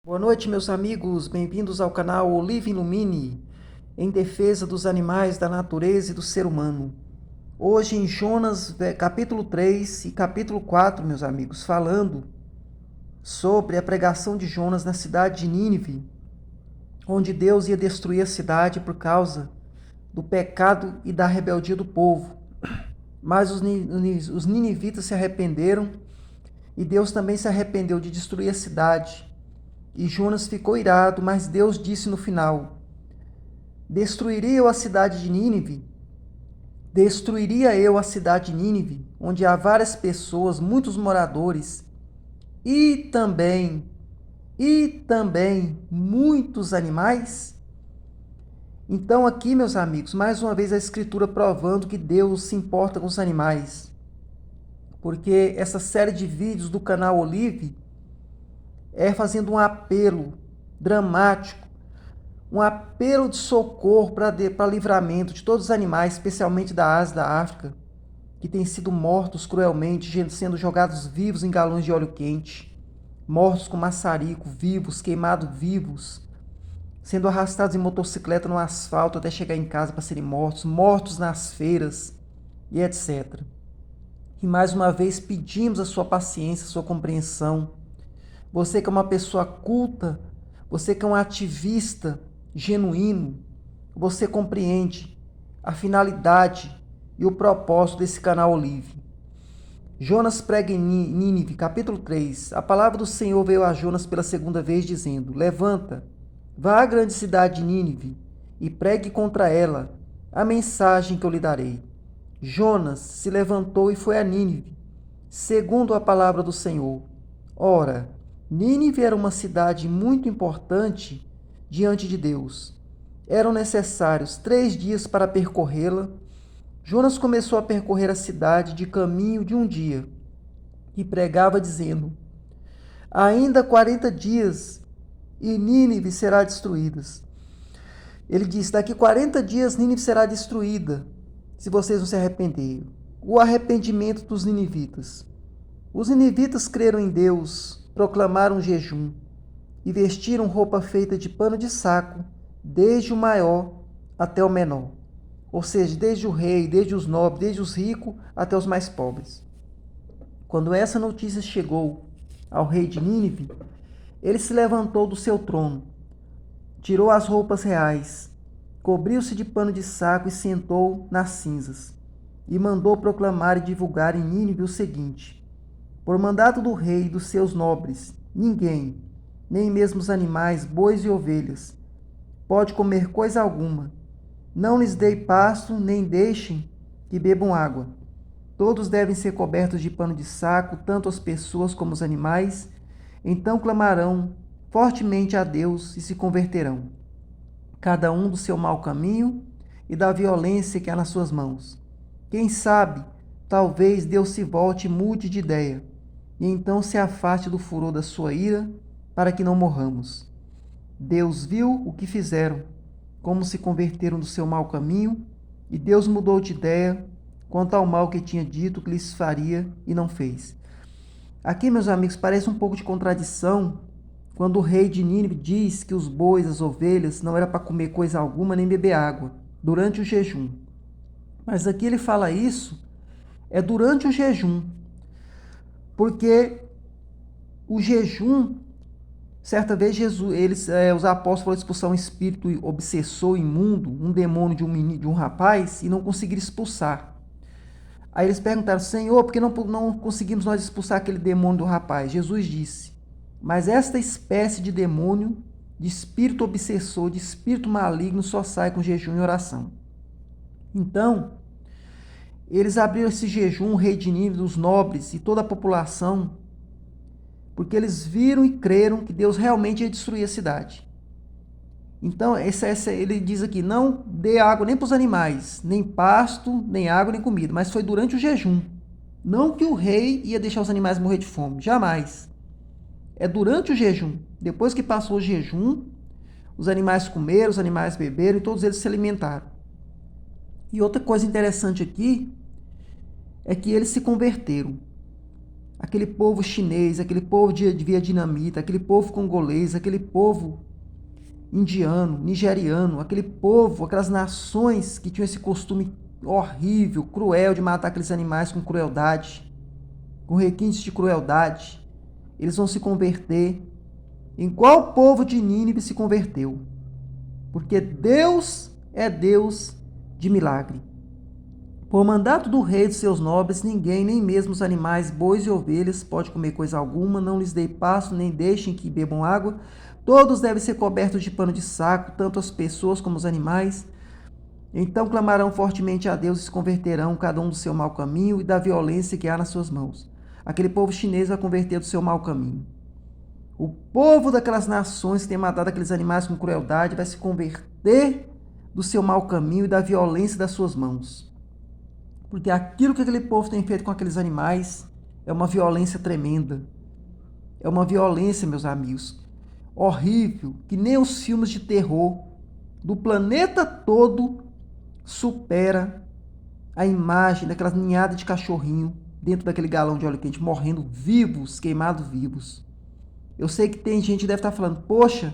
Boa noite, meus amigos. Bem-vindos ao canal Olive Ilumine, em defesa dos animais, da natureza e do ser humano. Hoje em Jonas, capítulo 3 e capítulo 4, meus amigos, falando sobre a pregação de Jonas na cidade de Nínive, onde Deus ia destruir a cidade por causa do pecado e da rebeldia do povo. Mas os ninivitas se arrependeram e Deus também se arrependeu de destruir a cidade. E Jonas ficou irado, mas Deus disse no final: Destruiria eu a cidade de Nínive? Destruiria eu a cidade de Nínive, onde há várias pessoas, muitos moradores, e também muitos animais? Então aqui, meus amigos, mais uma vez a escritura provando que Deus se importa com os animais. Porque essa série de vídeos do canal Olive é fazendo um apelo dramático, um apelo de socorro para livramento de todos os animais, especialmente da Ásia e da África, que têm sido mortos cruelmente, sendo jogados vivos em galões de óleo quente, mortos com maçarico, vivos, queimados vivos, sendo arrastados em motocicleta no asfalto até chegar em casa para serem mortos, mortos nas feiras e etc. E mais uma vez pedimos a sua paciência, a sua compreensão. Você que é uma pessoa culta, você que é um ativista genuíno, você compreende a finalidade e o propósito desse canal Olive. Jonas prega em Nínive, capítulo 3. A palavra do Senhor veio a Jonas pela segunda vez, dizendo: Levanta, vá à grande cidade de Nínive e pregue contra ela a mensagem que eu lhe darei. Jonas se levantou e foi a Nínive, segundo a palavra do Senhor. Ora, Nínive era uma cidade muito importante diante de Deus. Eram necessários 3 dias para percorrê-la. Jonas começou a percorrer a cidade de caminho de um dia e pregava dizendo: Ainda 40 dias e Nínive será destruída. Ele disse: Daqui 40 dias Nínive será destruída, se vocês não se arrependerem. O arrependimento dos ninivitas. Os ninivitas creram em Deus, proclamaram jejum e vestiram roupa feita de pano de saco, desde o maior até o menor. Ou seja, desde o rei, desde os nobres, desde os ricos até os mais pobres. Quando essa notícia chegou ao rei de Nínive, ele se levantou do seu trono, tirou as roupas reais, cobriu-se de pano de saco e sentou nas cinzas, e mandou proclamar e divulgar em Nínive o seguinte: Por mandato do rei e dos seus nobres, ninguém, nem mesmo os animais, bois e ovelhas, pode comer coisa alguma. Não lhes dei pasto, nem deixem que bebam água. Todos devem ser cobertos de pano de saco, tanto as pessoas como os animais. Então clamarão fortemente a Deus e se converterão, cada um do seu mau caminho e da violência que há nas suas mãos. Quem sabe, talvez Deus se volte e mude de ideia, e então se afaste do furor da sua ira, para que não morramos. Deus viu o que fizeram, como se converteram do seu mau caminho, e Deus mudou de ideia quanto ao mal que tinha dito que lhes faria e não fez. Aqui, meus amigos, parece um pouco de contradição quando o rei de Nínive diz que os bois, as ovelhas, não era para comer coisa alguma nem beber água durante o jejum. Mas aqui ele fala isso durante o jejum, porque o jejum, certa vez os apóstolos foram expulsar um espírito obsessor, imundo, um demônio de um rapaz, e não conseguiram expulsar. Aí eles perguntaram: Senhor, por que não conseguimos nós expulsar aquele demônio do rapaz? Jesus disse: Mas esta espécie de demônio, de espírito obsessor, de espírito maligno, só sai com jejum e oração. Então, eles abriram esse jejum, o rei de Nínive, os nobres e toda a população, porque eles viram e creram que Deus realmente ia destruir a cidade. Então, ele diz aqui: não dê água nem para os animais, nem pasto, nem água, nem comida, mas foi durante o jejum. Não que o rei ia deixar os animais morrer de fome, jamais. É durante o jejum. Depois que passou o jejum, os animais comeram, os animais beberam e todos eles se alimentaram. E outra coisa interessante aqui é que eles se converteram. aquele povo chinês, aquele povo de vietnamita, aquele povo congolês, aquele povo indiano, nigeriano, aquele povo, aquelas nações que tinham esse costume horrível, cruel de matar aqueles animais com crueldade, com requintes de crueldade, eles vão se converter. Em qual povo de Nínive se converteu? Porque Deus é Deus de milagre. Por mandato do rei e dos seus nobres, ninguém, nem mesmo os animais, bois e ovelhas, pode comer coisa alguma, não lhes dei pasto, nem deixem que bebam água. Todos devem ser cobertos de pano de saco, tanto as pessoas como os animais. Então clamarão fortemente a Deus e se converterão, cada um do seu mau caminho e da violência que há nas suas mãos. Aquele povo chinês vai converter do seu mau caminho. O povo daquelas nações que tem matado aqueles animais com crueldade vai se converter do seu mau caminho e da violência das suas mãos. Porque aquilo que aquele povo tem feito com aqueles animais é uma violência tremenda. É uma violência, meus amigos, horrível, que nem os filmes de terror do planeta todo supera a imagem daquela ninhada de cachorrinho dentro daquele galão de óleo quente, morrendo vivos, queimados vivos. Eu sei que tem gente que deve estar falando, poxa,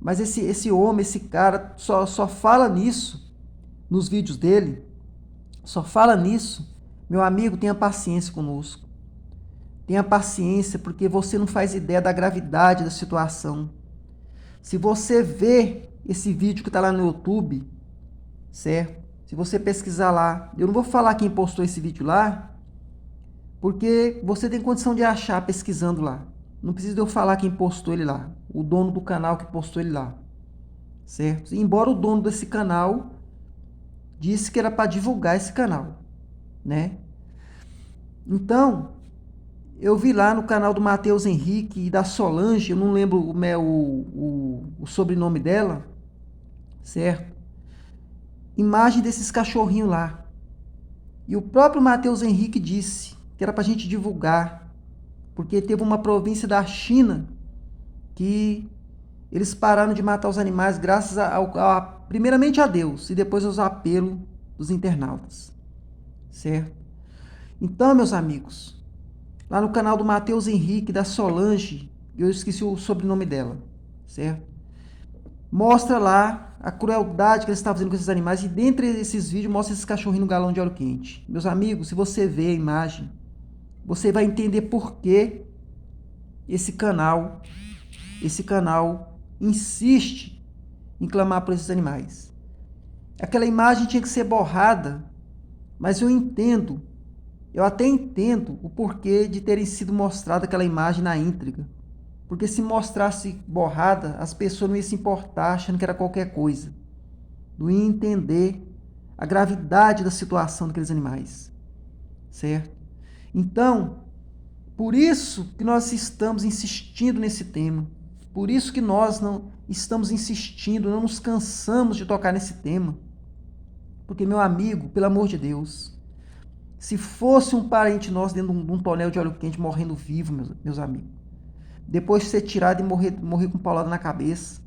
mas esse homem, esse cara, só fala nisso nos vídeos dele, só fala nisso. Meu amigo, tenha paciência conosco. Tenha paciência, porque você não faz ideia da gravidade da situação. Se você vê esse vídeo que está lá no YouTube, certo? Se você pesquisar lá, eu não vou falar quem postou esse vídeo lá, porque você tem condição de achar pesquisando lá. Não precisa de eu falar quem postou ele lá, o dono do canal que postou ele lá, certo? Embora o dono desse canal disse que era para divulgar esse canal, né? Então, eu vi lá no canal do Matheus Henrique e da Solange, eu não lembro o sobrenome dela, certo? Imagem desses cachorrinhos lá. E o próprio Matheus Henrique disse que era para a gente divulgar, porque teve uma província da China que eles pararam de matar os animais graças primeiramente a Deus e depois aos apelos dos internautas, certo? Então, meus amigos, lá no canal do Matheus Henrique, da Solange, eu esqueci o sobrenome dela, certo? Mostra lá a crueldade que eles estavam fazendo com esses animais e dentre esses vídeos mostra esses cachorrinhos no galão de óleo quente. Meus amigos, se você ver a imagem, você vai entender por que esse canal insiste em clamar por esses animais. Aquela imagem tinha que ser borrada, mas eu até entendo o porquê de terem sido mostrada aquela imagem na íntegra. Porque se mostrasse borrada, as pessoas não iam se importar achando que era qualquer coisa. Não iam entender a gravidade da situação daqueles animais, certo? Então, por isso que nós estamos insistindo nesse tema. Por isso que nós não estamos insistindo, não nos cansamos de tocar nesse tema. Porque, meu amigo, pelo amor de Deus, se fosse um parente nosso dentro de um tonel de óleo quente morrendo vivo, meus amigos, depois de ser tirado e morrer com paulada na cabeça,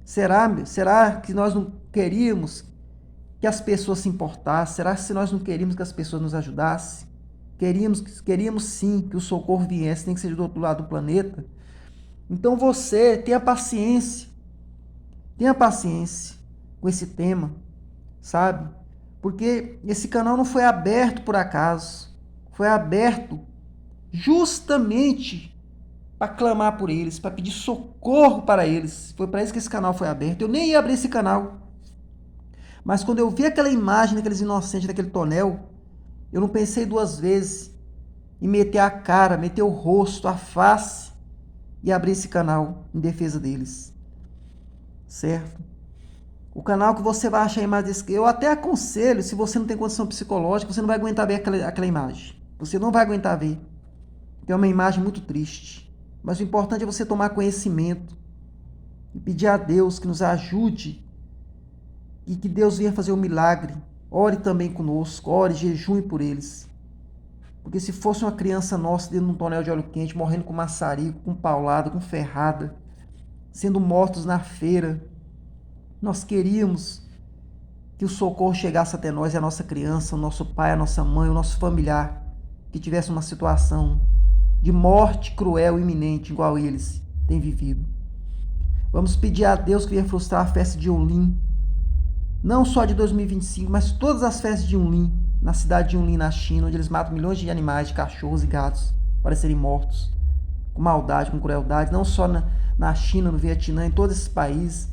será que nós não queríamos que as pessoas se importassem? Será que nós não queríamos que as pessoas nos ajudassem? Queríamos sim que o socorro viesse, nem que seja do outro lado do planeta. Então você tenha paciência com esse tema, sabe? Porque esse canal não foi aberto por acaso, foi aberto justamente para clamar por eles, para pedir socorro para eles. Foi para isso que esse canal foi aberto. Eu nem ia abrir esse canal, mas quando eu vi aquela imagem daqueles inocentes daquele tonel, eu não pensei duas vezes em meter a cara, meter o rosto, a face e abrir esse canal em defesa deles, certo? O canal que você vai achar a imagem desse... Eu até aconselho, se você não tem condição psicológica, você não vai aguentar ver aquela imagem. Você não vai aguentar ver. É uma imagem muito triste. Mas o importante é você tomar conhecimento e pedir a Deus que nos ajude e que Deus venha fazer um milagre. Ore também conosco, ore, jejue por eles. Porque se fosse uma criança nossa dentro de um tonel de óleo quente, morrendo com maçarico, com paulada, com ferrada, sendo mortos na feira, nós queríamos que o socorro chegasse até nós e a nossa criança, o nosso pai, a nossa mãe, o nosso familiar, que tivesse uma situação de morte cruel iminente, igual eles têm vivido. Vamos pedir a Deus que venha frustrar a festa de Yunlin, não só de 2025, mas todas as festas de Yunlin, na cidade de Yunlin, na China, onde eles matam milhões de animais, de cachorros e gatos, para serem mortos, com maldade, com crueldade, não só na China, no Vietnã, em todos esses países,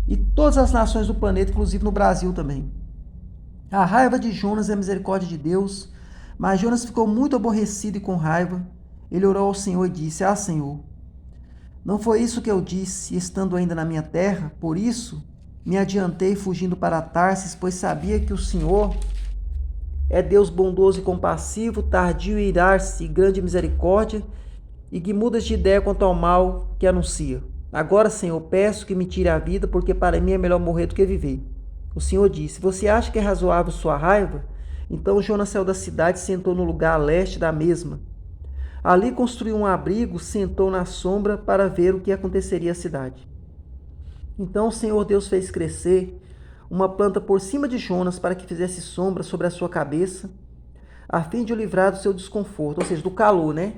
e todas as nações do planeta, inclusive no Brasil também. A raiva de Jonas é a misericórdia de Deus, mas Jonas ficou muito aborrecido e com raiva. Ele orou ao Senhor e disse: Ah, Senhor, não foi isso que eu disse, estando ainda na minha terra? Por isso me adiantei fugindo para Tarsis, pois sabia que o Senhor é Deus bondoso e compassivo, tardio em irar-se e grande misericórdia, e que mudas de ideia quanto ao mal que anuncia. Agora, Senhor, peço que me tire a vida, porque para mim é melhor morrer do que viver. O Senhor disse: Você acha que é razoável sua raiva? Então Jonas saiu da cidade e sentou no lugar a leste da mesma. Ali construiu um abrigo, sentou na sombra para ver o que aconteceria à cidade. Então o Senhor Deus fez crescer uma planta por cima de Jonas para que fizesse sombra sobre a sua cabeça, a fim de o livrar do seu desconforto, ou seja, do calor, né?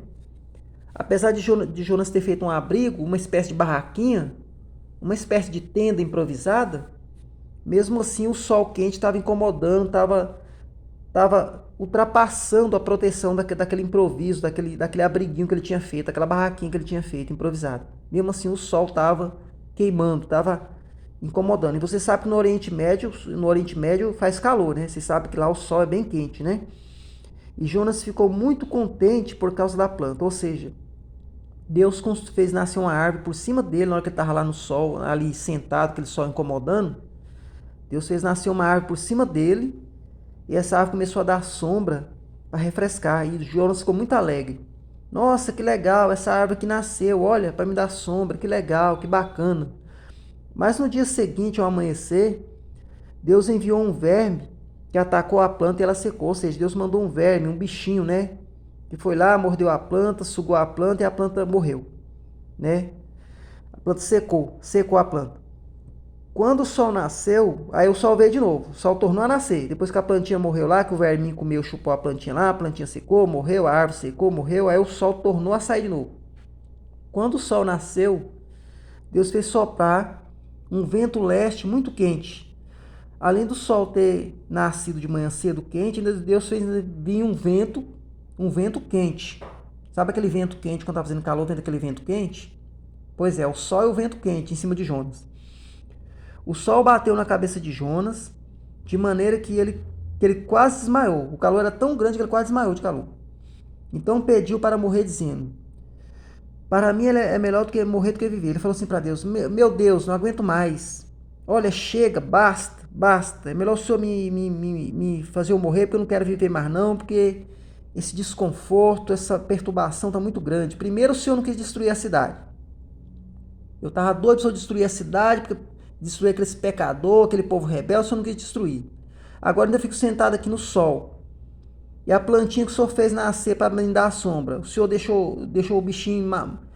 Apesar de Jonas ter feito um abrigo, uma espécie de barraquinha, uma espécie de tenda improvisada, mesmo assim o sol quente estava incomodando, estava ultrapassando a proteção daquele improviso, daquele abriguinho que ele tinha feito, aquela barraquinha que ele tinha feito, improvisada. Mesmo assim, o sol estava queimando, estava incomodando. E você sabe que no Oriente Médio faz calor, né? Você sabe que lá o sol é bem quente, né? E Jonas ficou muito contente por causa da planta, ou seja, Deus fez nascer uma árvore por cima dele, na hora que ele estava lá no sol, ali sentado, aquele sol incomodando. Deus fez nascer uma árvore por cima dele, e essa árvore começou a dar sombra para refrescar. E Jonas ficou muito alegre. Nossa, que legal, essa árvore que nasceu, olha, para me dar sombra, que legal, que bacana. Mas no dia seguinte, ao amanhecer, Deus enviou um verme que atacou a planta e ela secou. Ou seja, Deus mandou um verme, um bichinho, né? Que foi lá, mordeu a planta, sugou a planta e a planta morreu, né? A planta secou a planta. Quando o sol nasceu, aí o sol veio de novo. O sol tornou a nascer. Depois que a plantinha morreu lá, que o verminho comeu, chupou a plantinha lá, a plantinha secou, morreu, a árvore secou, morreu, aí o sol tornou a sair de novo. Quando o sol nasceu, Deus fez soprar um vento leste muito quente. Além do sol ter nascido de manhã cedo quente, Deus fez vir um vento quente. Sabe aquele vento quente, quando está fazendo calor, tem aquele vento quente? Pois é, o sol e o vento quente em cima de Jonas. O sol bateu na cabeça de Jonas, de maneira que ele quase desmaiou. O calor era tão grande que ele quase desmaiou de calor. Então pediu para morrer, dizendo: Para mim é melhor do que morrer do que viver. Ele falou assim para Deus: Meu Deus, não aguento mais. Olha, chega, basta. É melhor o Senhor me fazer eu morrer, porque eu não quero viver mais não, porque esse desconforto, essa perturbação está muito grande. Primeiro, o Senhor não quis destruir a cidade. Eu estava doido para o Senhor destruir a cidade, porque destruir aqueles pecadores, aquele povo rebelde, o Senhor não quis destruir. Agora ainda fico sentado aqui no sol. E a plantinha que o Senhor fez nascer para me dar a sombra, o Senhor deixou o bichinho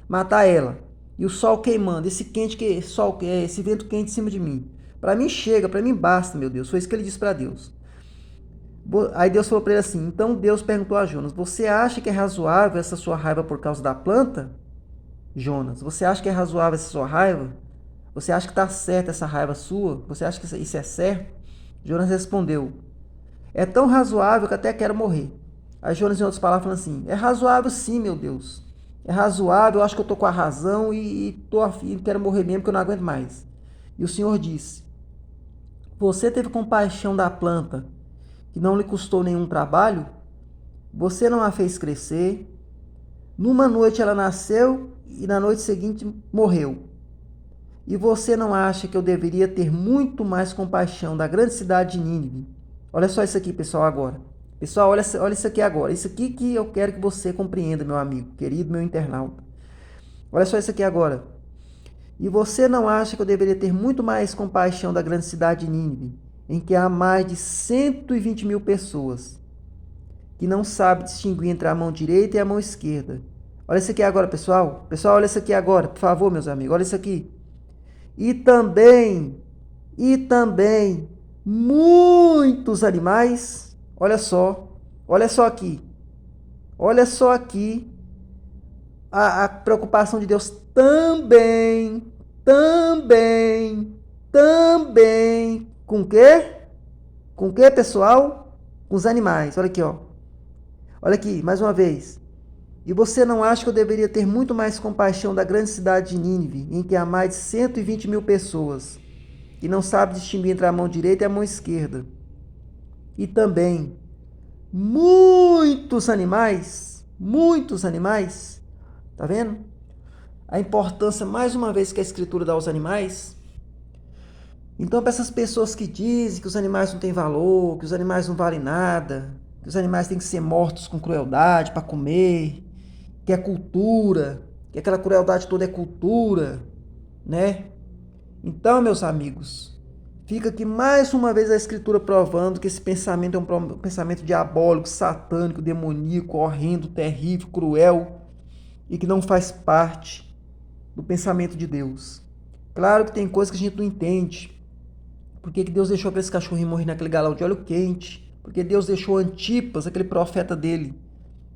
matar ela. E o sol queimando, esse vento quente em cima de mim. Para mim chega, para mim basta, meu Deus. Foi isso que ele disse para Deus. Aí Deus falou para ele assim, então Deus perguntou a Jonas: Você acha que é razoável essa sua raiva por causa da planta? Jonas, você acha que é razoável essa sua raiva? Você acha que está certa essa raiva sua? Você acha que isso é certo? Jonas respondeu: É tão razoável que até quero morrer. Aí Jonas, em outras palavras, falou assim: É razoável sim, meu Deus. É razoável, eu acho que eu estou com a razão e tô afim, quero morrer mesmo, porque eu não aguento mais. E o Senhor disse: Você teve compaixão da planta, que não lhe custou nenhum trabalho? Você não a fez crescer. Numa noite ela nasceu e na noite seguinte morreu. E você não acha que eu deveria ter muito mais compaixão da grande cidade de Nínive? Olha só isso aqui, pessoal, agora. Pessoal, olha isso aqui agora. Isso aqui que eu quero que você compreenda, meu amigo, querido, meu internauta. Olha só isso aqui agora. E você não acha que eu deveria ter muito mais compaixão da grande cidade de Nínive, em que há mais de 120 mil pessoas, que não sabe distinguir entre a mão direita e a mão esquerda? Olha isso aqui agora, pessoal. Pessoal, olha isso aqui agora, por favor, meus amigos. Olha isso aqui. E também, muitos animais, olha só aqui, Olha só aqui a preocupação de Deus também. Com o quê? Com o quê, pessoal? Com os animais. Olha aqui, ó. Olha aqui, mais uma vez. E você não acha que eu deveria ter muito mais compaixão da grande cidade de Nínive, em que há mais de 120 mil pessoas, que não sabe distinguir entre a mão direita e a mão esquerda? E também muitos animais, tá vendo? A importância, mais uma vez, que a Escritura dá aos animais. Então, para essas pessoas que dizem que os animais não têm valor, que os animais não valem nada, que os animais têm que ser mortos com crueldade para comer, que é cultura, que aquela crueldade toda é cultura, né? Então, meus amigos, fica aqui mais uma vez a Escritura provando que esse pensamento é um pensamento diabólico, satânico, demoníaco, horrendo, terrível, cruel e que não faz parte do pensamento de Deus. Claro que tem coisas que a gente não entende. Por que Deus deixou aqueles cachorrinhos morrer naquele galão de óleo quente? Porque Deus deixou Antipas, aquele profeta dele,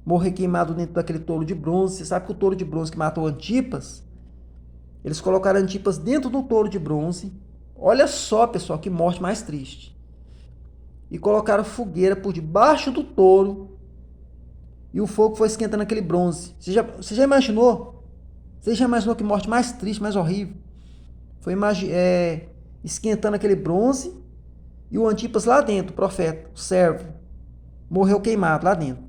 morrer queimado dentro daquele touro de bronze. Você sabe que o touro de bronze que matou Antipas, eles colocaram Antipas dentro do touro de bronze. Olha só, pessoal, que morte mais triste. E colocaram fogueira por debaixo do touro. E o fogo foi esquentando aquele bronze. Você já imaginou? Você já imaginou que morte mais triste, mais horrível? Foi esquentando aquele bronze e o Antipas lá dentro, o profeta, o servo, morreu queimado lá dentro.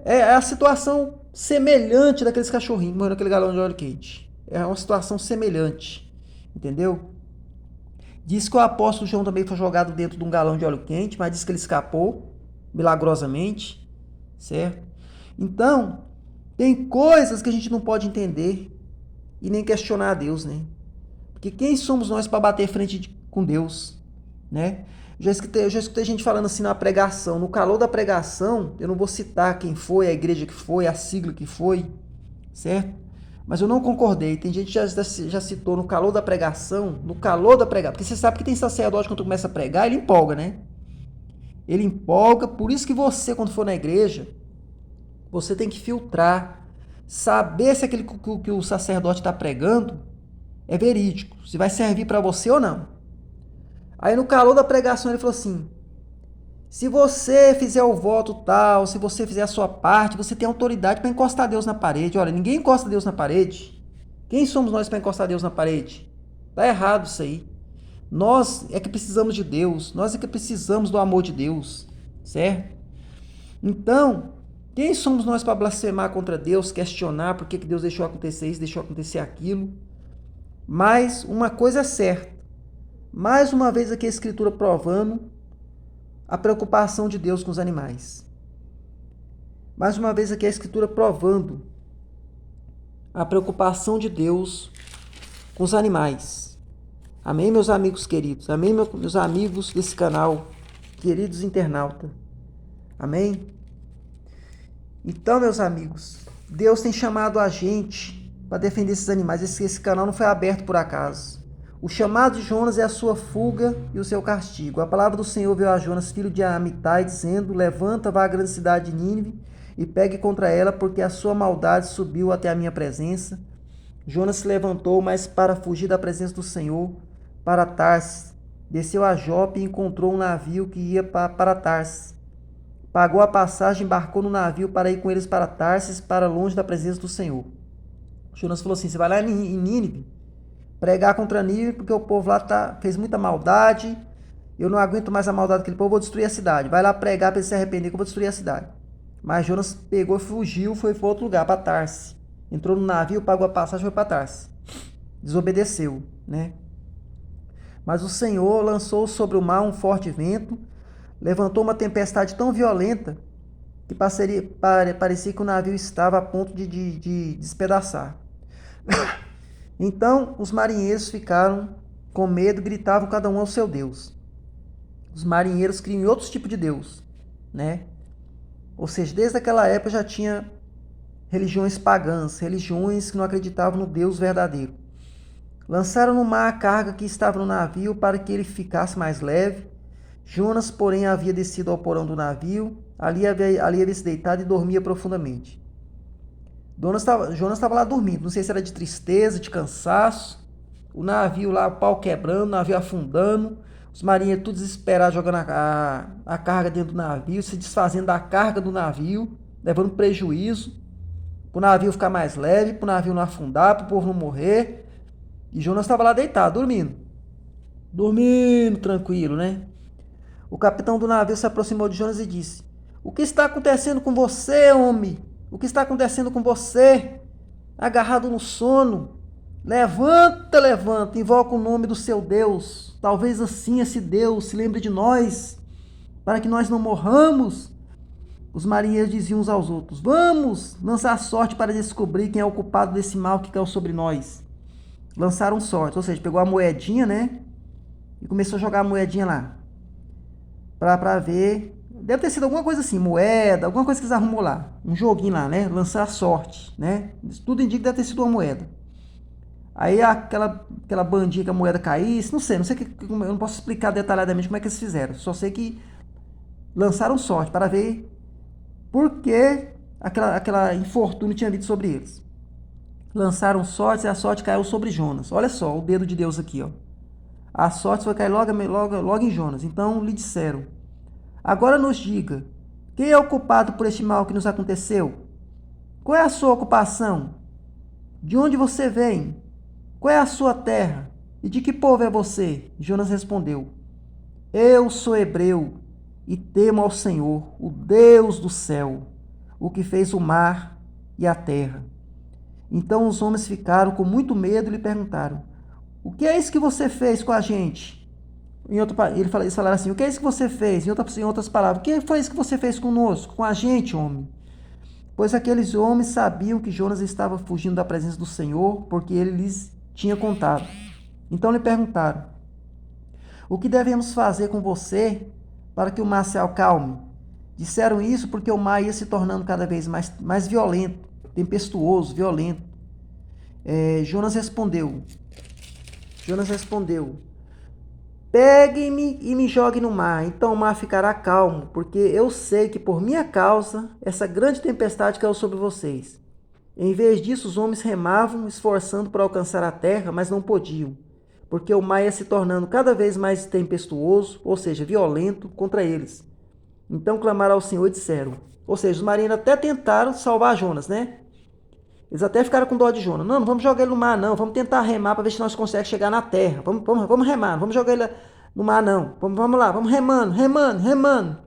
É a situação semelhante daqueles cachorrinhos que morreram naquele galão de óleo quente. É uma situação semelhante, entendeu? Diz que o apóstolo João também foi jogado dentro de um galão de óleo quente, mas diz que ele escapou milagrosamente, certo? Então, tem coisas que a gente não pode entender e nem questionar a Deus, né? Porque quem somos nós para bater frente com Deus, né? Já escutei gente falando assim na pregação, no calor da pregação, eu não vou citar quem foi, a igreja que foi, a sigla que foi, certo? Mas eu não concordei. Tem gente que já citou no calor da pregação, porque você sabe que tem sacerdote quando começa a pregar, ele empolga, né? Ele empolga, por isso que você, quando for na igreja, você tem que filtrar, saber se aquele que o sacerdote está pregando é verídico, se vai servir para você ou não. Aí no calor da pregação ele falou assim: se você fizer o voto tal, se você fizer a sua parte, você tem autoridade para encostar Deus na parede. Olha, ninguém encosta Deus na parede. Quem somos nós para encostar Deus na parede? Tá errado isso aí. Nós é que precisamos de Deus, nós é que precisamos do amor de Deus, certo? Então, quem somos nós para blasfemar contra Deus, questionar por que Deus deixou acontecer isso, deixou acontecer aquilo? Mas uma coisa é certa, mais uma vez aqui a Escritura provando a preocupação de Deus com os animais. Mais uma vez aqui a Escritura provando a preocupação de Deus com os animais. Amém, meus amigos queridos? Amém, meus amigos desse canal, queridos internautas? Amém? Então, meus amigos, Deus tem chamado a gente para defender esses animais. Esse canal não foi aberto por acaso. O chamado de Jonas é a sua fuga e o seu castigo. A palavra do Senhor veio a Jonas, filho de Amitai, dizendo: levanta, vá à grande cidade de Nínive e pegue contra ela, porque a sua maldade subiu até a minha presença. Jonas se levantou, mas para fugir da presença do Senhor, para Tarsis. Desceu a Jope e encontrou um navio que ia para Tarsis. Pagou a passagem, embarcou no navio para ir com eles para Tarsis, para longe da presença do Senhor. Jonas falou assim: você vai lá em Nínive, pregar contra Nínive, porque o povo lá fez muita maldade, eu não aguento mais a maldade daquele povo, vou destruir a cidade. Vai lá pregar para eles se arrepender que eu vou destruir a cidade. Mas Jonas pegou e fugiu, foi para outro lugar, para Tarsis. Entrou no navio, pagou a passagem, foi para Tarsis. Desobedeceu, né? Mas o Senhor lançou sobre o mar um forte vento, levantou uma tempestade tão violenta que parecia que o navio estava a ponto de despedaçar. Então os marinheiros ficaram com medo, gritavam cada um ao seu Deus. Os marinheiros criam outros tipos de Deus, né? Ou seja, desde aquela época já tinha religiões pagãs, religiões que não acreditavam no Deus verdadeiro. Lançaram no mar a carga que estava no navio para que ele ficasse mais leve. Jonas, porém, havia descido ao porão do navio, Ali havia se deitado e dormia profundamente. Jonas estava lá dormindo, não sei se era de tristeza, de cansaço. O navio lá, o pau quebrando, o navio afundando. Os marinheiros tudo desesperados, jogando a carga dentro do navio, se desfazendo da carga do navio, levando prejuízo, para o navio ficar mais leve, para o navio não afundar, para o povo não morrer. E Jonas estava lá deitado, dormindo. Dormindo, tranquilo, né? O capitão do navio se aproximou de Jonas e disse: O que está acontecendo com você, homem? O que está acontecendo com você? Agarrado no sono. Levanta, levanta, invoca o nome do seu Deus. Talvez assim esse Deus se lembre de nós, para que nós não morramos. Os marinheiros diziam uns aos outros: Vamos lançar sorte para descobrir quem é o culpado desse mal que caiu sobre nós. Lançaram sorte, ou seja, pegou a moedinha, né? E começou a jogar a moedinha lá. Pra ver. Deve ter sido alguma coisa assim, moeda, alguma coisa que eles arrumou lá. Um joguinho lá, né? Lançar sorte, né? Isso tudo indica que deve ter sido uma moeda. Aí aquela bandinha que a moeda caísse, não sei eu não posso explicar detalhadamente como é que eles fizeram. Só sei que lançaram sorte para ver por que aquela infortúnio tinha vindo sobre eles. Lançaram sorte e a sorte caiu sobre Jonas. Olha só o dedo de Deus aqui, ó. A sorte vai cair logo em Jonas. Então lhe disseram: Agora nos diga, quem é o culpado por este mal que nos aconteceu? Qual é a sua ocupação? De onde você vem? Qual é a sua terra? E de que povo é você? Jonas respondeu: Eu sou hebreu e temo ao Senhor, o Deus do céu, o que fez o mar e a terra. Então os homens ficaram com muito medo e lhe perguntaram: O que é isso que você fez com a gente? Eles falaram assim: O que é isso que você fez? Em outras palavras: O que foi isso que você fez conosco, com a gente, homem? Pois aqueles homens sabiam que Jonas estava fugindo da presença do Senhor, porque ele lhes tinha contado. Então lhe perguntaram: O que devemos fazer com você para que o mar se acalme? Disseram isso porque o mar ia se tornando cada vez mais violento, tempestuoso, violento. Jonas respondeu: Pegue-me e me jogue no mar, então o mar ficará calmo, porque eu sei que por minha causa essa grande tempestade caiu sobre vocês. Em vez disso, os homens remavam, esforçando para alcançar a terra, mas não podiam, porque o mar ia se tornando cada vez mais tempestuoso, ou seja, violento, contra eles. Então clamaram ao Senhor e disseram, ou seja, os marinheiros até tentaram salvar Jonas, né? Eles até ficaram com dó de Jonas. Não vamos jogar ele no mar, não. Vamos tentar remar para ver se nós conseguimos chegar na terra. Vamos remar, não vamos jogar ele no mar, não. Vamos lá, vamos remando.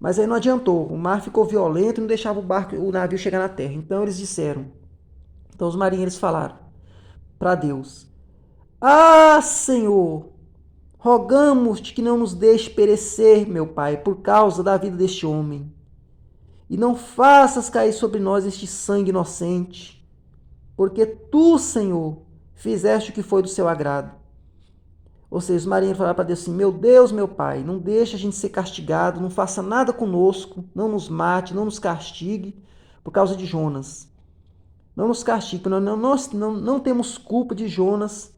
Mas aí não adiantou. O mar ficou violento e não deixava o navio chegar na terra. Então eles disseram. Então os marinheiros falaram para Deus: Ah, Senhor, rogamos-te que não nos deixe perecer, meu Pai, por causa da vida deste homem. E não faças cair sobre nós este sangue inocente, porque tu, Senhor, fizeste o que foi do seu agrado. Ou seja, os marinheiros falaram para Deus assim: Meu Deus, meu Pai, não deixe a gente ser castigado, não faça nada conosco, não nos mate, não nos castigue por causa de Jonas. Não nos castigue, porque nós não temos culpa de Jonas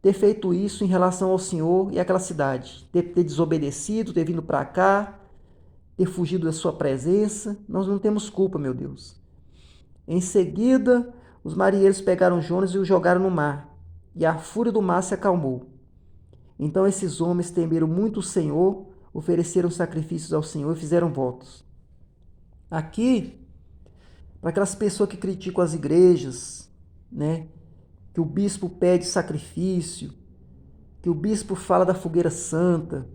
ter feito isso em relação ao Senhor e àquela cidade, ter desobedecido, ter vindo para cá, ter fugido da sua presença. Nós não temos culpa, meu Deus. Em seguida, os marinheiros pegaram Jonas e o jogaram no mar, e a fúria do mar se acalmou. Então esses homens temeram muito o Senhor, ofereceram sacrifícios ao Senhor e fizeram votos. Aqui, para aquelas pessoas que criticam as igrejas, né, que o bispo pede sacrifício, que o bispo fala da fogueira santa,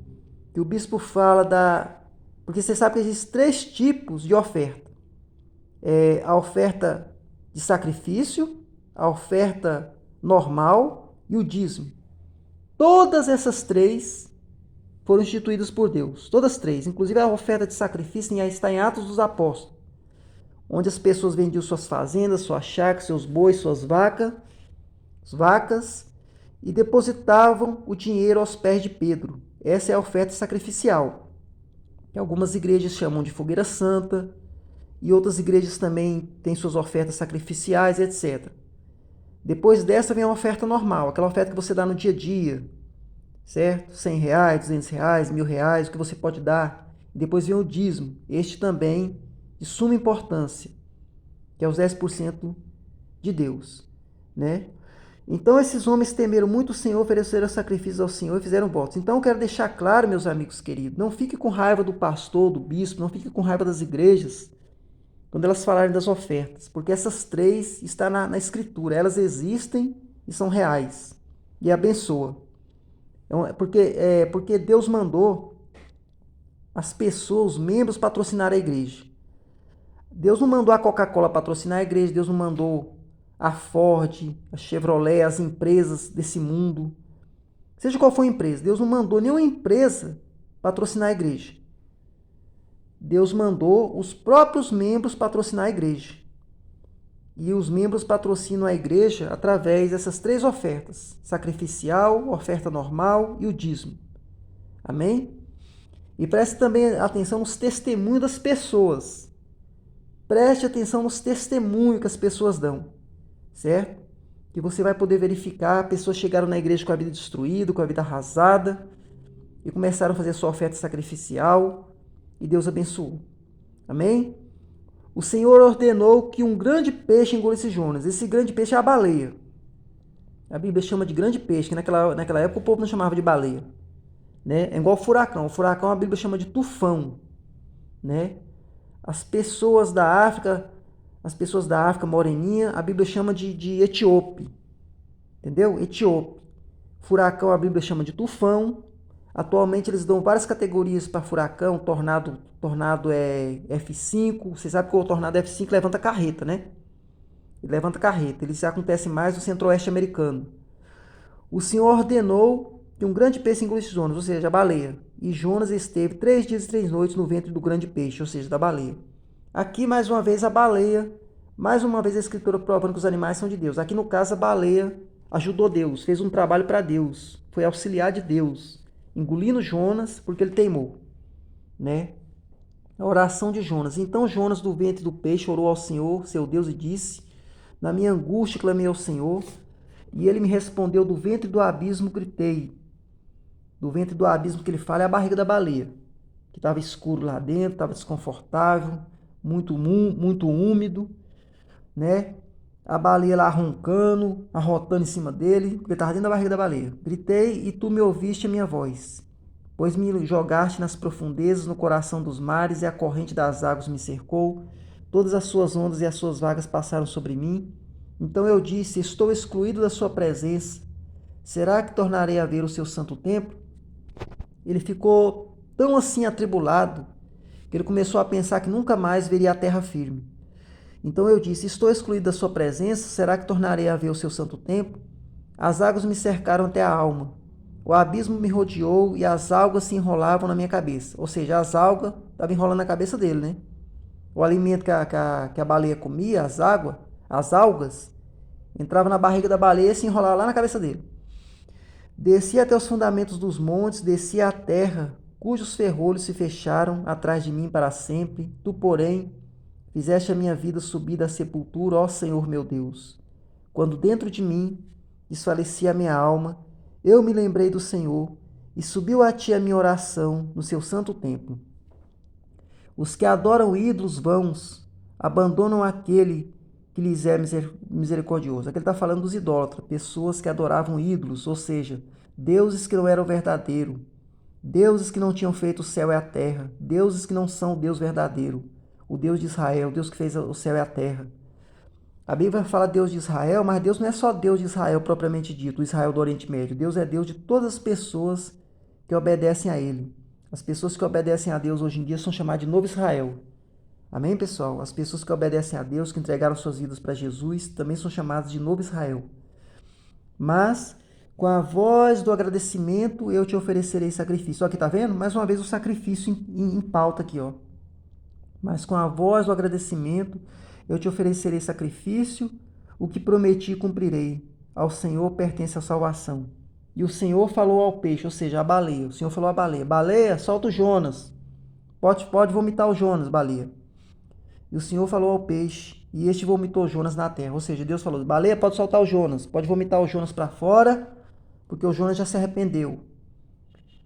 que o bispo fala da... Porque você sabe que existem 3 tipos de oferta. A oferta de sacrifício, a oferta normal e o dízimo. Todas essas 3 foram instituídas por Deus. Todas 3. Inclusive a oferta de sacrifício está em Atos dos Apóstolos, onde as pessoas vendiam suas fazendas, suas chácaras, seus bois, suas vacas, e depositavam o dinheiro aos pés de Pedro. Essa é a oferta sacrificial, que algumas igrejas chamam de fogueira santa, e outras igrejas também têm suas ofertas sacrificiais, etc. Depois dessa vem a oferta normal, aquela oferta que você dá no dia a dia, certo? R$100, R$200, R$1.000, o que você pode dar Depois vem o dízimo, este também de suma importância, que é os 10% de Deus, né? Então esses homens temeram muito o Senhor, ofereceram sacrifícios ao Senhor e fizeram votos. Então eu quero deixar claro, meus amigos queridos, não fique com raiva do pastor, do bispo, não fique com raiva das igrejas, quando elas falarem das ofertas, porque essas três estão na Escritura, elas existem e são reais, e abençoa. Porque Deus mandou as pessoas, os membros, patrocinar a igreja. Deus não mandou a Coca-Cola patrocinar a igreja, Deus não mandou a Ford, a Chevrolet, as empresas desse mundo. Seja qual for a empresa, Deus não mandou nenhuma empresa patrocinar a igreja. Deus mandou os próprios membros patrocinar a igreja. E os membros patrocinam a igreja através dessas três ofertas: sacrificial, oferta normal e o dízimo. Amém? E preste também atenção nos testemunhos das pessoas. Preste atenção nos testemunhos que as pessoas dão, certo? Que você vai poder verificar, pessoas chegaram na igreja com a vida destruída, com a vida arrasada, e começaram a fazer sua oferta sacrificial, e Deus abençoou. Amém? O Senhor ordenou que um grande peixe engolisse Jonas. Esse grande peixe é a baleia. A Bíblia chama de grande peixe, que naquela época o povo não chamava de baleia. Né? É igual furacão. O furacão a Bíblia chama de tufão. Né? As pessoas da África moreninha, a Bíblia chama de etíope. Entendeu? Etíope. Furacão a Bíblia chama de tufão. Atualmente eles dão várias categorias para furacão. Tornado é F5. Você sabe que o tornado F5 levanta carreta, né? Ele levanta carreta. Ele acontece mais no centro-oeste americano. O Senhor ordenou que um grande peixe engolisse Jonas, ou seja, a baleia. E Jonas esteve 3 dias e 3 noites no ventre do grande peixe, ou seja, da baleia. Aqui, mais uma vez, a baleia. Mais uma vez a Escritura provando que os animais são de Deus. Aqui, no caso, a baleia ajudou Deus, fez um trabalho para Deus. Foi auxiliar de Deus, engolindo Jonas porque ele teimou. Né? A oração de Jonas. Então Jonas, do ventre do peixe, orou ao Senhor, seu Deus, e disse: na minha angústia clamei ao Senhor, e ele me respondeu. Do ventre do abismo gritei. Do ventre do abismo que ele fala é a barriga da baleia, que estava escuro lá dentro, estava desconfortável, muito úmido, né? A baleia lá roncando, arrotando em cima dele, porque estava dentro da barriga da baleia. Gritei, e tu me ouviste a minha voz, pois me jogaste nas profundezas, no coração dos mares, e a corrente das águas me cercou. Todas as suas ondas e as suas vagas passaram sobre mim. Então eu disse: estou excluído da sua presença. Será que tornarei a ver o seu santo templo? Ele ficou tão assim atribulado que ele começou a pensar que nunca mais veria a terra firme. Então eu disse: estou excluído da sua presença. Será que tornarei a ver o seu santo templo? As águas me cercaram até a alma. O abismo me rodeou e as algas se enrolavam na minha cabeça. Ou seja, as algas estavam enrolando na cabeça dele, né? O alimento que a baleia comia, as algas, entravam na barriga da baleia e se enrolavam lá na cabeça dele. Desci até os fundamentos dos montes, desci à terra, cujos ferrolhos se fecharam atrás de mim para sempre. Tu, porém, fizeste a minha vida subir da sepultura, ó Senhor meu Deus. Quando dentro de mim desfalecia a minha alma, eu me lembrei do Senhor, e subiu a ti a minha oração no seu santo templo. Os que adoram ídolos vãos abandonam aquele que lhes é misericordioso. Aqui ele está falando dos idólatras, pessoas que adoravam ídolos, ou seja, deuses que não eram verdadeiros, deuses que não tinham feito o céu e a terra, deuses que não são o Deus verdadeiro, o Deus de Israel, o Deus que fez o céu e a terra. A Bíblia fala Deus de Israel, mas Deus não é só Deus de Israel propriamente dito, o Israel do Oriente Médio. Deus é Deus de todas as pessoas que obedecem a Ele. As pessoas que obedecem a Deus hoje em dia são chamadas de Novo Israel. Amém, pessoal? As pessoas que obedecem a Deus, que entregaram suas vidas para Jesus, também são chamadas de Novo Israel. Mas, com a voz do agradecimento, eu te oferecerei sacrifício. Ó, aqui tá vendo? Mais uma vez o sacrifício em pauta aqui, ó. Mas com a voz do agradecimento, eu te oferecerei sacrifício, o que prometi cumprirei. Ao Senhor pertence a salvação. E o Senhor falou ao peixe, ou seja, a baleia. O Senhor falou à baleia: baleia, solta o Jonas. Pode vomitar o Jonas, baleia. E o Senhor falou ao peixe, e este vomitou Jonas na terra. Ou seja, Deus falou: baleia, pode soltar o Jonas, pode vomitar o Jonas para fora, porque o Jonas já se arrependeu.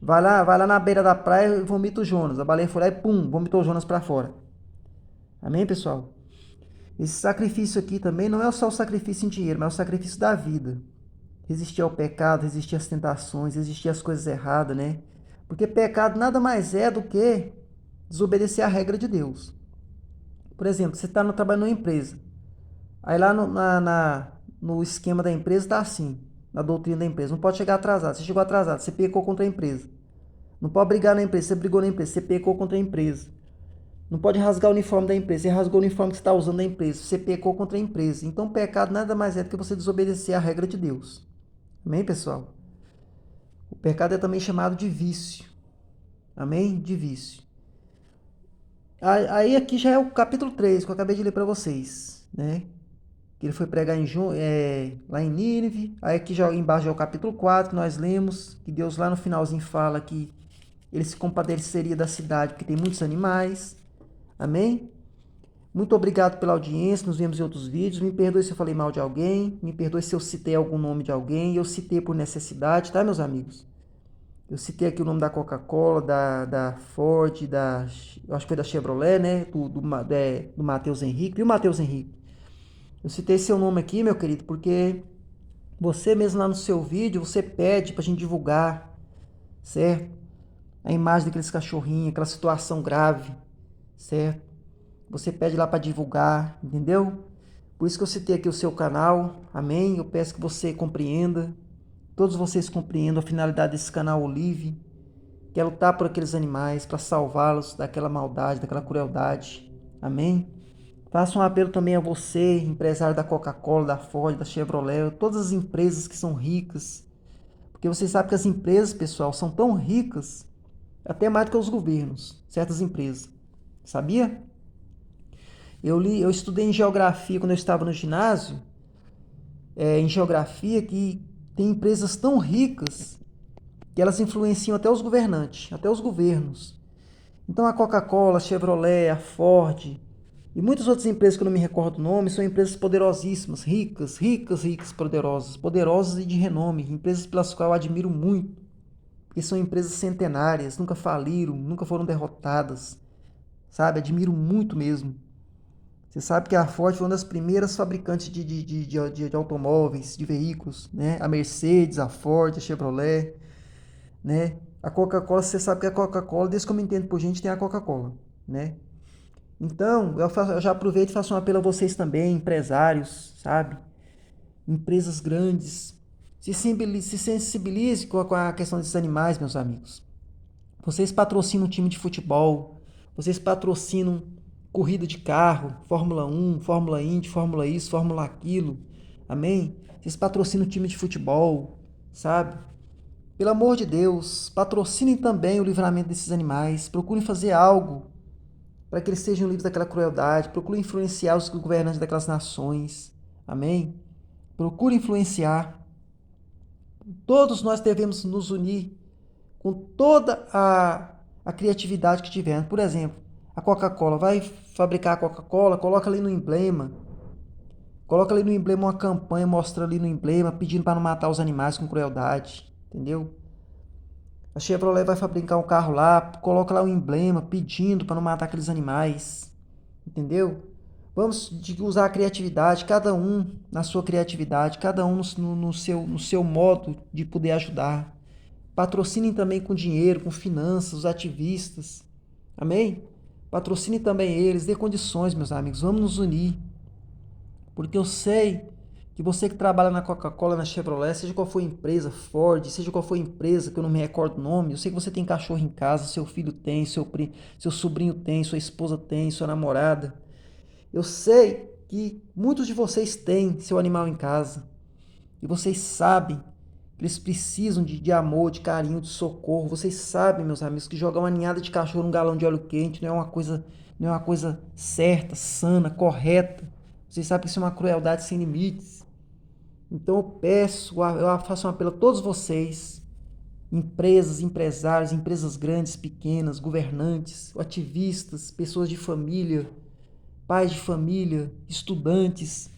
Vai lá na beira da praia e vomita o Jonas. A baleia foi lá e pum, vomitou o Jonas para fora. Amém, pessoal? Esse sacrifício aqui também não é só o sacrifício em dinheiro, mas é o sacrifício da vida. Resistir ao pecado, resistir às tentações, resistir às coisas erradas, né? Porque pecado nada mais é do que desobedecer à regra de Deus. Por exemplo, você está trabalhando numa empresa. Aí lá no esquema da empresa está assim, na doutrina da empresa. Não pode chegar atrasado. Você chegou atrasado, você pecou contra a empresa. Não pode brigar na empresa, você brigou na empresa, você pecou contra a empresa. Não pode rasgar o uniforme da empresa, você rasgou o uniforme que você está usando da empresa, você pecou contra a empresa. Então, pecado nada mais é do que você desobedecer à regra de Deus. Amém, pessoal? O pecado é também chamado de vício. Amém? De vício. Aí aqui já é o capítulo 3 que eu acabei de ler para vocês, né? Que ele foi pregar lá em Nínive. Aí aqui já embaixo já é o capítulo 4 que nós lemos, que Deus lá no finalzinho fala que ele se compadeceria da cidade porque tem muitos animais. Amém? Muito obrigado pela audiência, nos vemos em outros vídeos. Me perdoe se eu falei mal de alguém, me perdoe se eu citei algum nome de alguém. Eu citei por necessidade, tá, meus amigos? Eu citei aqui o nome da Coca-Cola, da Ford, eu acho que foi da Chevrolet, né? Do Matheus Henrique. E o Matheus Henrique? Eu citei seu nome aqui, meu querido, porque você mesmo lá no seu vídeo, você pede pra gente divulgar, certo? A imagem daqueles cachorrinhos, aquela situação grave, certo? Você pede lá para divulgar, entendeu? Por isso que eu citei aqui o seu canal, amém? Eu peço que você compreenda, todos vocês compreendam a finalidade desse canal Olive, que é lutar por aqueles animais, para salvá-los daquela maldade, daquela crueldade, amém? Faço um apelo também a você, empresário da Coca-Cola, da Ford, da Chevrolet, todas as empresas que são ricas, porque vocês sabem que as empresas, pessoal, são tão ricas, até mais do que os governos, certas empresas. Sabia? Eu estudei em geografia quando eu estava no ginásio, em geografia, que tem empresas tão ricas que elas influenciam até os governantes, até os governos. Então a Coca-Cola, a Chevrolet, a Ford e muitas outras empresas que eu não me recordo o nome, são empresas poderosíssimas, ricas, ricas, ricas, poderosas, poderosas e de renome, empresas pelas quais eu admiro muito, porque são empresas centenárias, nunca faliram, nunca foram derrotadas, sabe? Admiro muito mesmo. Você sabe que a Ford foi uma das primeiras fabricantes de automóveis, de veículos, né? A Mercedes, a Ford, a Chevrolet, né? A Coca-Cola, você sabe que a Coca-Cola, desde que eu me entendo por gente, tem a Coca-Cola, né? Então, eu já aproveito e faço um apelo a vocês também, empresários, sabe? Empresas grandes. Se sensibilize com a questão desses animais, meus amigos. Vocês patrocinam um time de futebol, vocês patrocinam corrida de carro, Fórmula 1, Fórmula Indy, Fórmula isso, Fórmula aquilo. Amém? Vocês patrocinam time de futebol, sabe? Pelo amor de Deus, patrocinem também o livramento desses animais. Procurem fazer algo para que eles sejam livres daquela crueldade. Procurem influenciar os governantes daquelas nações. Amém? Procurem influenciar. Todos nós devemos nos unir com toda a criatividade que tivermos. Por exemplo, a Coca-Cola vai fabricar a Coca-Cola, coloca ali no emblema. Coloca ali no emblema uma campanha, mostra ali no emblema, pedindo para não matar os animais com crueldade. Entendeu? A Chevrolet vai fabricar um carro lá, coloca lá um emblema, pedindo para não matar aqueles animais. Entendeu? Vamos usar a criatividade, cada um na sua criatividade, cada um no seu modo de poder ajudar. Patrocinem também com dinheiro, com finanças, os ativistas. Amém? Patrocine também eles, dê condições, meus amigos. Vamos nos unir. Porque eu sei que você que trabalha na Coca-Cola, na Chevrolet, seja qual for a empresa, Ford, seja qual for a empresa, que eu não me recordo o nome, eu sei que você tem cachorro em casa, seu filho tem, seu sobrinho tem, sua esposa tem, sua namorada. Eu sei que muitos de vocês têm seu animal em casa. E vocês sabem que eles precisam de amor, de carinho, de socorro. Vocês sabem, meus amigos, que jogar uma ninhada de cachorro num galão de óleo quente não é uma coisa certa, sana, correta. Vocês sabem que isso é uma crueldade sem limites. Então eu faço um apelo a todos vocês, empresas, empresários, empresas grandes, pequenas, governantes, ativistas, pessoas de família, pais de família, estudantes.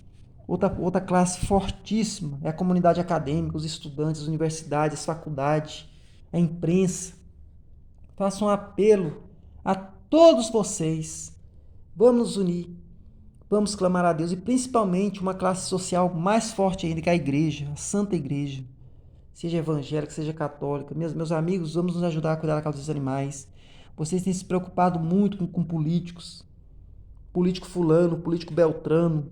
Outra classe fortíssima é a comunidade acadêmica, os estudantes, as universidades, as faculdades. a imprensa. Faço um apelo a todos vocês. Vamos nos unir, vamos clamar a Deus e principalmente uma classe social mais forte ainda que a igreja, a Santa Igreja. Seja evangélica, seja católica. Meus amigos, vamos nos ajudar a cuidar da causa dos animais. Vocês têm se preocupado muito com políticos. Político fulano, político beltrano,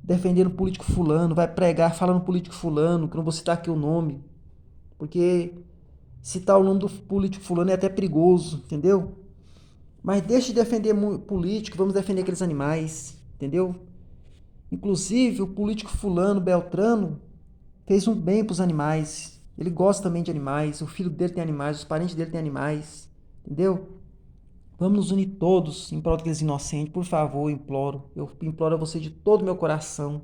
defendendo político fulano, vai pregar falando político fulano, que não vou citar aqui o nome, porque citar o nome do político fulano é até perigoso, entendeu? Mas deixe de defender político, vamos defender aqueles animais, entendeu? Inclusive, o político fulano, beltrano, fez um bem para os animais. Ele gosta também de animais, o filho dele tem animais, os parentes dele têm animais, entendeu? Vamos nos unir todos em prol daqueles inocentes, por favor, eu imploro a você de todo o meu coração.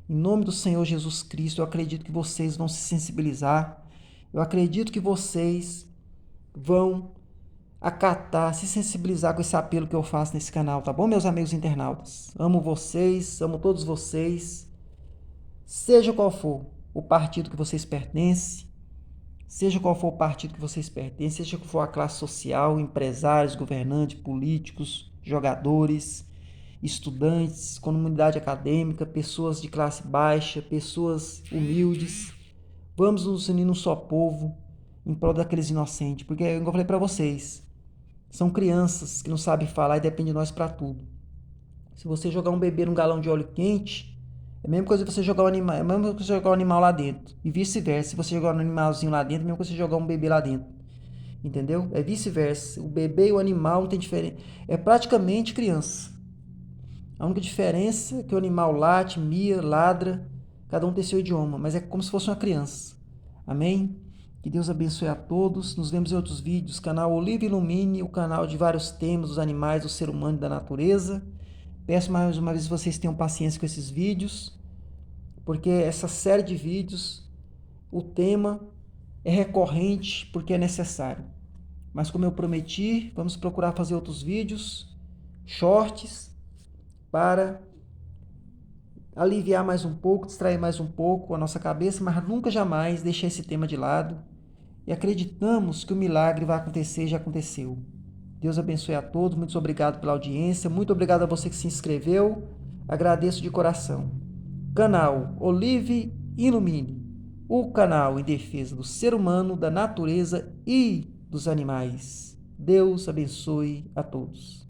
Em nome do Senhor Jesus Cristo, eu acredito que vocês vão se sensibilizar, eu acredito que vocês vão acatar, se sensibilizar com esse apelo que eu faço nesse canal, tá bom, meus amigos internautas? Amo vocês, amo todos vocês, seja qual for o partido que vocês pertencem, seja qual for o partido que vocês pertencem, seja qual for a classe social, empresários, governantes, políticos, jogadores, estudantes, comunidade acadêmica, pessoas de classe baixa, pessoas humildes, vamos nos unir num só povo em prol daqueles inocentes, porque, como eu falei para vocês, são crianças que não sabem falar e dependem de nós para tudo. Se você jogar um bebê num galão de óleo quente, é a mesma coisa que você jogar um animal, é a mesma coisa que você jogar um animal lá dentro. E vice-versa. Se você jogar um animalzinho lá dentro, é a mesma coisa que você jogar um bebê lá dentro. Entendeu? É vice-versa. O bebê e o animal não tem diferença. É praticamente criança. A única diferença é que o animal late, mia, ladra, cada um tem seu idioma, mas é como se fosse uma criança. Amém? Que Deus abençoe a todos. Nos vemos em outros vídeos. Canal Oliva Ilumine, o canal de vários temas, dos animais, do ser humano e da natureza. Peço mais uma vez que vocês tenham paciência com esses vídeos, porque essa série de vídeos, o tema é recorrente porque é necessário. Mas como eu prometi, vamos procurar fazer outros vídeos, shorts, para aliviar mais um pouco, distrair mais um pouco a nossa cabeça, mas nunca jamais deixar esse tema de lado. E acreditamos que o milagre vai acontecer e já aconteceu. Deus abençoe a todos, muito obrigado pela audiência, muito obrigado a você que se inscreveu, agradeço de coração. Canal Olive Ilumine, o canal em defesa do ser humano, da natureza e dos animais. Deus abençoe a todos.